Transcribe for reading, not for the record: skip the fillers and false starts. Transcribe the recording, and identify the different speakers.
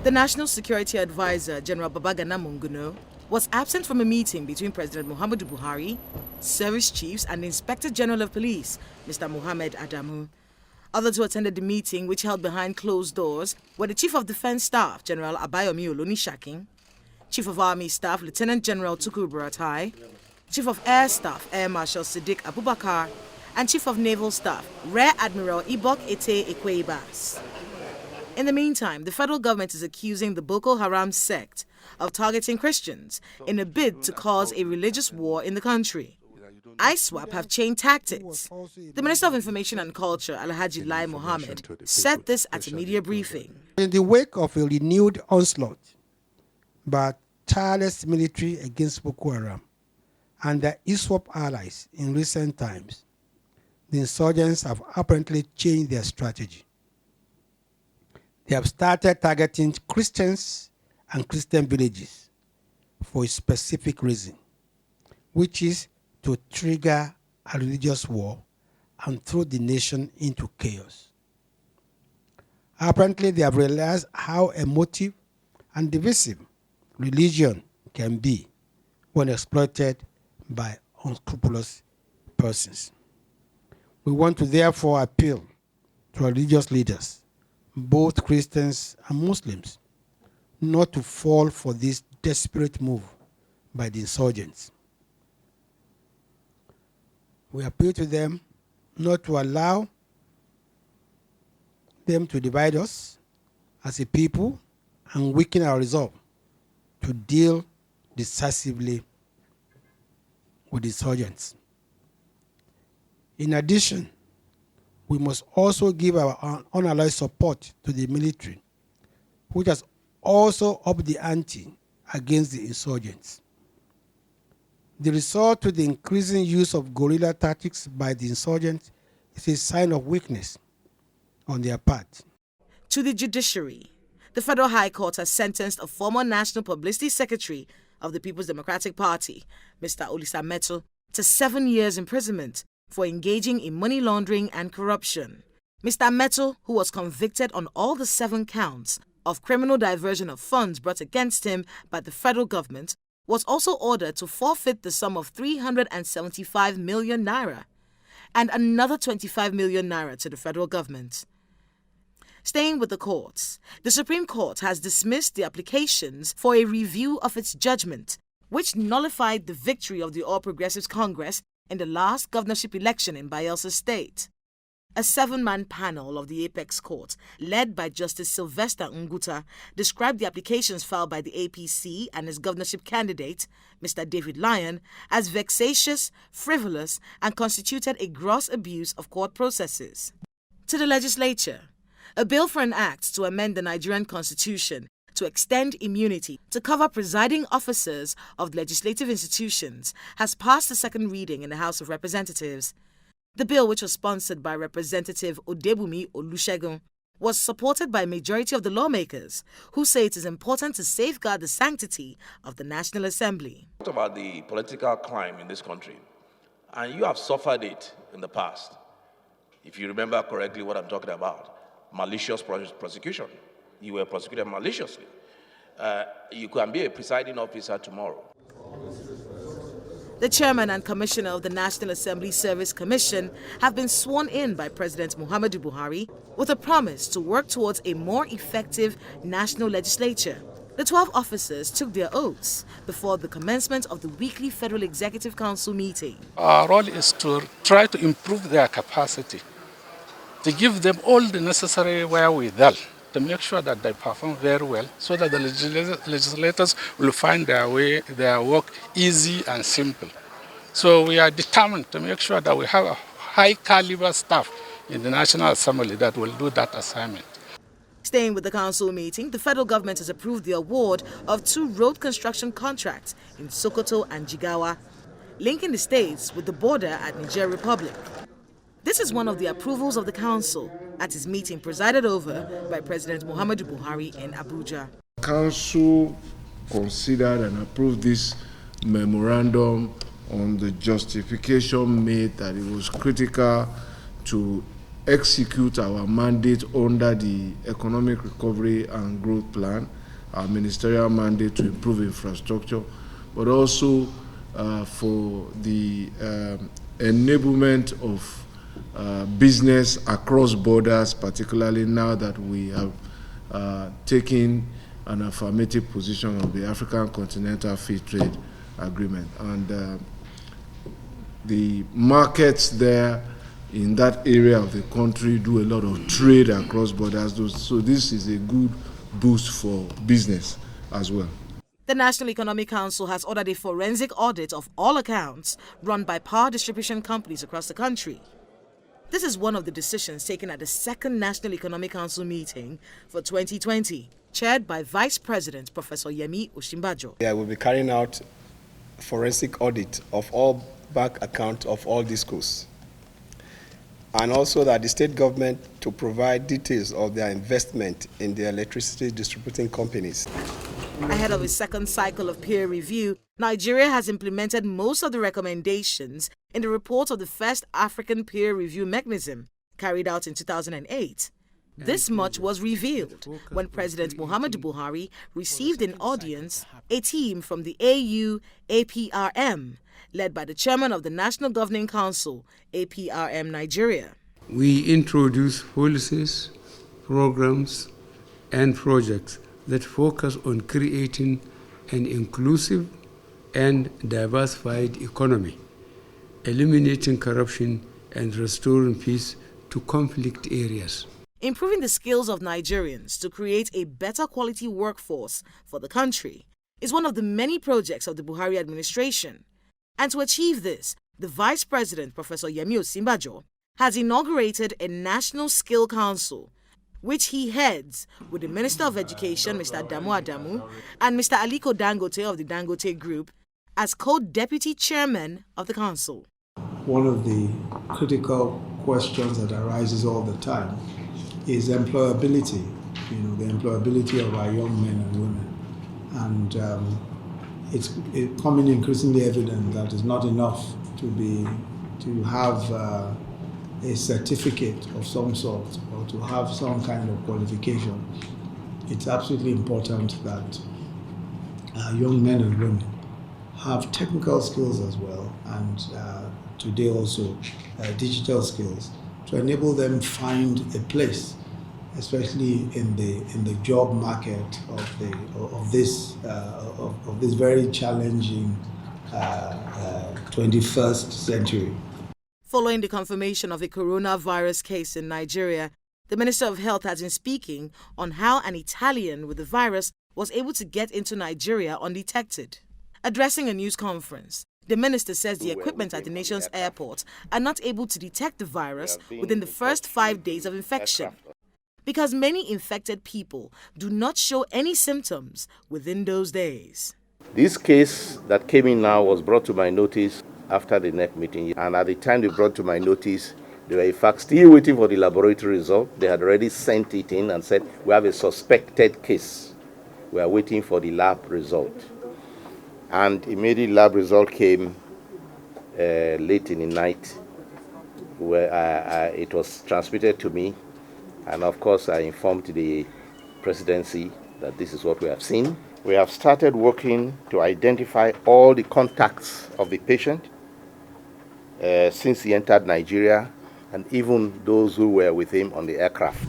Speaker 1: The National Security Advisor, General Babagana Munguno, was absent from a meeting between President Muhammadu Buhari, service chiefs, and the Inspector General of Police, Mr. Mohammed Adamu. Others who attended the meeting, which held behind closed doors, were the Chief of Defense Staff, General Abayomi Olonishakin, Chief of Army Staff, Lieutenant General Tukur Buratai, Chief of Air Staff, Air Marshal Siddiq Abubakar, and Chief of Naval Staff, Rear Admiral Ibok Ete Ekweibas. In the meantime, the federal government is accusing the Boko Haram sect of targeting Christians in a bid to cause a religious war in the country. ISWAP have changed tactics. The Minister of Information and Culture, Alhaji Lai Mohammed, said this at a media briefing.
Speaker 2: In the wake of a renewed onslaught by tireless military against Boko Haram and their ISWAP allies in recent times, the insurgents have apparently changed their strategy. They have started targeting Christians and Christian villages for a specific reason, which is to trigger a religious war and throw the nation into chaos. Apparently, they have realized how emotive and divisive religion can be when exploited by unscrupulous persons. We want to therefore appeal to our religious leaders, both Christians and Muslims, not to fall for this desperate move by the insurgents. We appeal to them not to allow them to divide us as a people and weaken our resolve to deal decisively with the insurgents. In addition, we must also give our unalloyed support to the military, which has also upped the ante against the insurgents. The resort to the increasing use of guerrilla tactics by the insurgents is a sign of weakness on their part.
Speaker 1: To the judiciary, the Federal High Court has sentenced a former National Publicity Secretary of the People's Democratic Party, Mr. Olisa Metal, to 7 years imprisonment for engaging in money laundering and corruption. Mr. Metal, who was convicted on all the 7 counts of criminal diversion of funds brought against him by the federal government, was also ordered to forfeit the sum of 375 million naira and another 25 million naira to the federal government. Staying with the courts, the Supreme Court has dismissed the applications for a review of its judgment, which nullified the victory of the All Progressives Congress in the last governorship election in Bayelsa State. A 7-man panel of the Apex Court, led by Justice Sylvester Nguta, described the applications filed by the APC and its governorship candidate, Mr. David Lyon, as vexatious, frivolous, and constituted a gross abuse of court processes. To the legislature, a bill for an act to amend the Nigerian Constitution to extend immunity to cover presiding officers of legislative institutions has passed the second reading in the House of Representatives. The bill, which was sponsored by Representative Odebumi Olusegun, was supported by a majority of the lawmakers, who say it is important to safeguard the sanctity of the National Assembly.
Speaker 3: What about the political crime in this country? And you have suffered it in the past. If you remember correctly what I'm talking about, malicious prosecution. You were prosecuted maliciously. You can be a presiding officer tomorrow.
Speaker 1: The chairman and commissioner of the National Assembly Service Commission have been sworn in by President Muhammadu Buhari with a promise to work towards a more effective national legislature. The 12 officers took their oaths before the commencement of the weekly Federal Executive Council meeting.
Speaker 4: Our role is to try to improve their capacity, to give them all the necessary wherewithal to make sure that they perform very well, so that the legislators will find their work easy and simple. So we are determined to make sure that we have a high caliber staff in the National Assembly that will do that assignment.
Speaker 1: Staying with the council meeting, the federal government has approved the award of 2 road construction contracts in Sokoto and Jigawa, linking the states with the border at Niger Republic. This is one of the approvals of the council at his meeting presided over by President Muhammadu Buhari in Abuja.
Speaker 5: The council considered and approved this memorandum on the justification made that it was critical to execute our mandate under the Economic Recovery and Growth Plan, our ministerial mandate to improve infrastructure, but also for the enablement of business across borders, particularly now that we have taken an affirmative position on the African Continental Free Trade Agreement. And the markets there in that area of the country do a lot of trade across borders. So this is a good boost for business as well.
Speaker 1: The National Economic Council has ordered a forensic audit of all accounts run by power distribution companies across the country. This is one of the decisions taken at the second National Economic Council meeting for 2020, chaired by Vice President Professor Yemi Osinbajo.
Speaker 6: I will be carrying out forensic audit of all bank accounts of all these schools, and also that the state government to provide details of their investment in the electricity distributing companies.
Speaker 1: Ahead of its second cycle of peer review, Nigeria has implemented most of the recommendations in the report of the first African peer review mechanism carried out in 2008. This much was revealed when President Muhammadu Buhari received in audience a team from the APRM, led by the chairman of the National Governing Council, APRM Nigeria.
Speaker 7: We introduce policies, programs, and projects that focus on creating an inclusive and diversified economy, eliminating corruption and restoring peace to conflict areas.
Speaker 1: Improving the skills of Nigerians to create a better quality workforce for the country is one of the many projects of the Buhari administration. And to achieve this, the Vice President, Professor Yemi Osinbajo, has inaugurated a National Skill Council, which he heads with the Minister of Education, Mr. Adamu Adamu, and Mr. Aliko Dangote of the Dangote Group as co-deputy chairman of the council.
Speaker 8: One of the critical questions that arises all the time is employability, the employability of our young men and women. And it's becoming increasingly evident that it's not enough to have a certificate of some sort or to have some kind of qualification. It's absolutely important that young men and women have technical skills as well, and today also digital skills, to enable them find a place, especially in the job market of this very challenging 21st century.
Speaker 1: Following the confirmation of a coronavirus case in Nigeria, the Minister of Health has been speaking on how an Italian with the virus was able to get into Nigeria undetected. Addressing a news conference, the minister says the equipment at the nation's airport are not able to detect the virus within the first 5 days of infection, because many infected people do not show any symptoms within those days.
Speaker 3: This case that came in now was brought to my notice after the NEC meeting, and at the time they brought to my notice, they were in fact still waiting for the laboratory result. They had already sent it in and said, we have a suspected case. We are waiting for the lab result. And immediately lab result came late in the night, where it was transmitted to me. And of course, I informed the presidency that this is what we have seen. We have started working to identify all the contacts of the patient since he entered Nigeria, and even those who were with him on the aircraft.